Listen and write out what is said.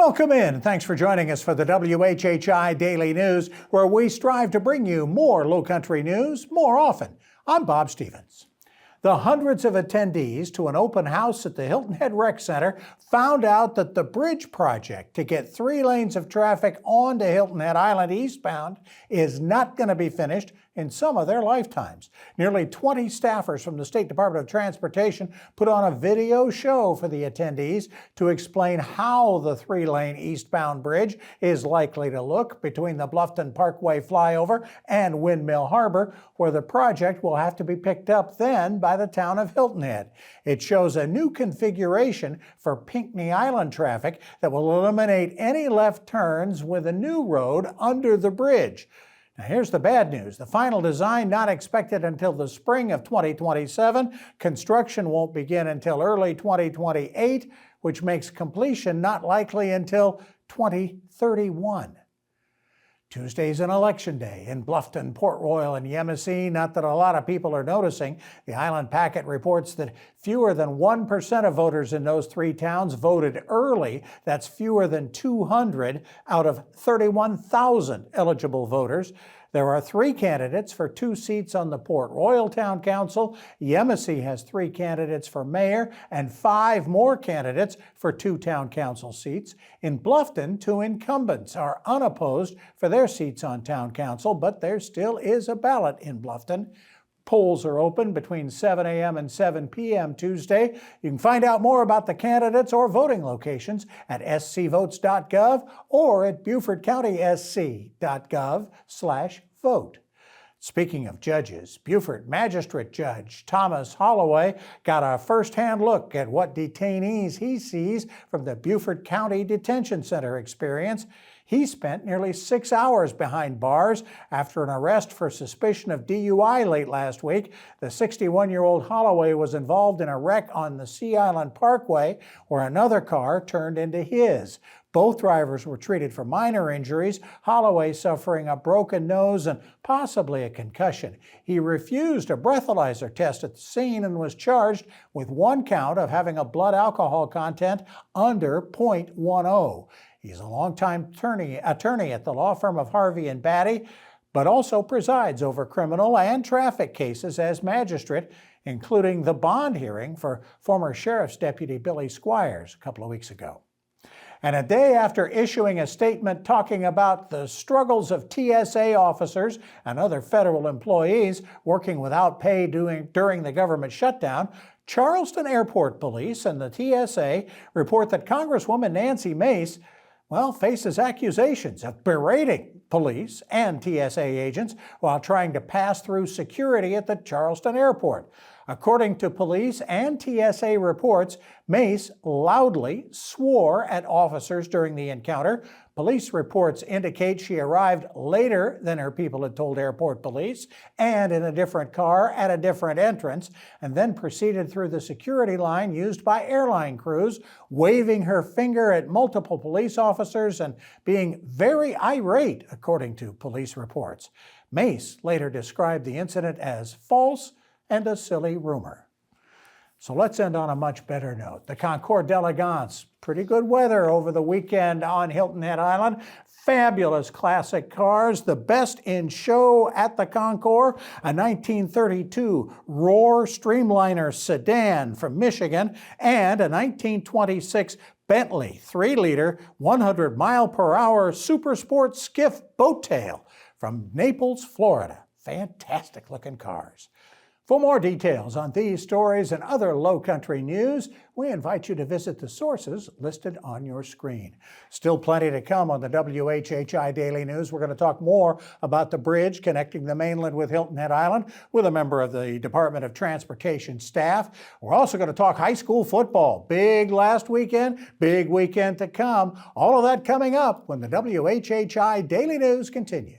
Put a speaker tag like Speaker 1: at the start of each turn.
Speaker 1: Welcome in, and thanks for joining us for the WHHI Daily News, where we strive to bring you more Lowcountry news more often. I'm Bob Stevens. The hundreds of attendees to an open house at the Hilton Head Rec Center found out that the bridge project to get 3 lanes of traffic onto Hilton Head Island eastbound is not going to be finished in some of their lifetimes. Nearly 20 staffers from the State Department of Transportation put on a video show for the attendees to explain how the 3-lane eastbound bridge is likely to look between the Bluffton Parkway flyover and Windmill Harbor, where the project will have to be picked up then by the town of Hilton Head. It shows a new configuration for Pinckney Island traffic that will eliminate any left turns with a new road under the bridge. Now here's the bad news. The final design not expected until the spring of 2027. Construction won't begin until early 2028, which makes completion not likely until 2031. Tuesday's an election day in Bluffton, Port Royal, and Yemassee. Not that a lot of people are noticing. The Island Packet reports that fewer than 1% of voters in those 3 towns voted early. That's fewer than 200 out of 31,000 eligible voters. There are 3 candidates for 2 seats on the Port Royal Town Council. Yemassee has 3 candidates for mayor and 5 more candidates for 2 town council seats. In Bluffton, 2 incumbents are unopposed for their seats on town council, but there still is a ballot in Bluffton. Polls are open between 7 a.m. and 7 p.m. Tuesday. You can find out more about the candidates or voting locations at scvotes.gov or at beaufortcountysc.gov/vote. Speaking of judges, Beaufort Magistrate Judge Thomas Holloway got a first-hand look at what detainees he sees from the Beaufort County Detention Center experience. He spent nearly 6 hours behind bars after an arrest for suspicion of DUI late last week. The 61-year-old Holloway was involved in a wreck on the Sea Island Parkway where another car turned into his. Both drivers were treated for minor injuries, Holloway suffering a broken nose and possibly a concussion. He refused a breathalyzer test at the scene and was charged with 1 count of having a blood alcohol content under 0.10. He's a longtime attorney at the law firm of Harvey and Batty, but also presides over criminal and traffic cases as magistrate, including the bond hearing for former Sheriff's Deputy Billy Squires a couple of weeks ago. And a day after issuing a statement talking about the struggles of TSA officers and other federal employees working without pay during the government shutdown, Charleston Airport Police and the TSA report that Congresswoman Nancy Mace faces accusations of berating police and TSA agents while trying to pass through security at the Charleston airport. According to police and TSA reports, Mace loudly swore at officers during the encounter. Police reports indicate she arrived later than her people had told airport police and in a different car at a different entrance, and then proceeded through the security line used by airline crews, waving her finger at multiple police officers and being very irate, according to police reports. Mace later described the incident as false and a silly rumor. So let's end on a much better note. The Concours d'Elegance, pretty good weather over the weekend on Hilton Head Island. Fabulous classic cars, the best in show at the Concours, a 1932 Roar Streamliner sedan from Michigan, and a 1926 Bentley 3-liter, 100-mile-per-hour Super Sport Skiff boat tail from Naples, Florida. Fantastic looking cars. For more details on these stories and other Lowcountry news, we invite you to visit the sources listed on your screen. Still plenty to come on the WHHI Daily News. We're going to talk more about the bridge connecting the mainland with Hilton Head Island with a member of the Department of Transportation staff. We're also going to talk high school football. Big last weekend, big weekend to come. All of that coming up when the WHHI Daily News continues.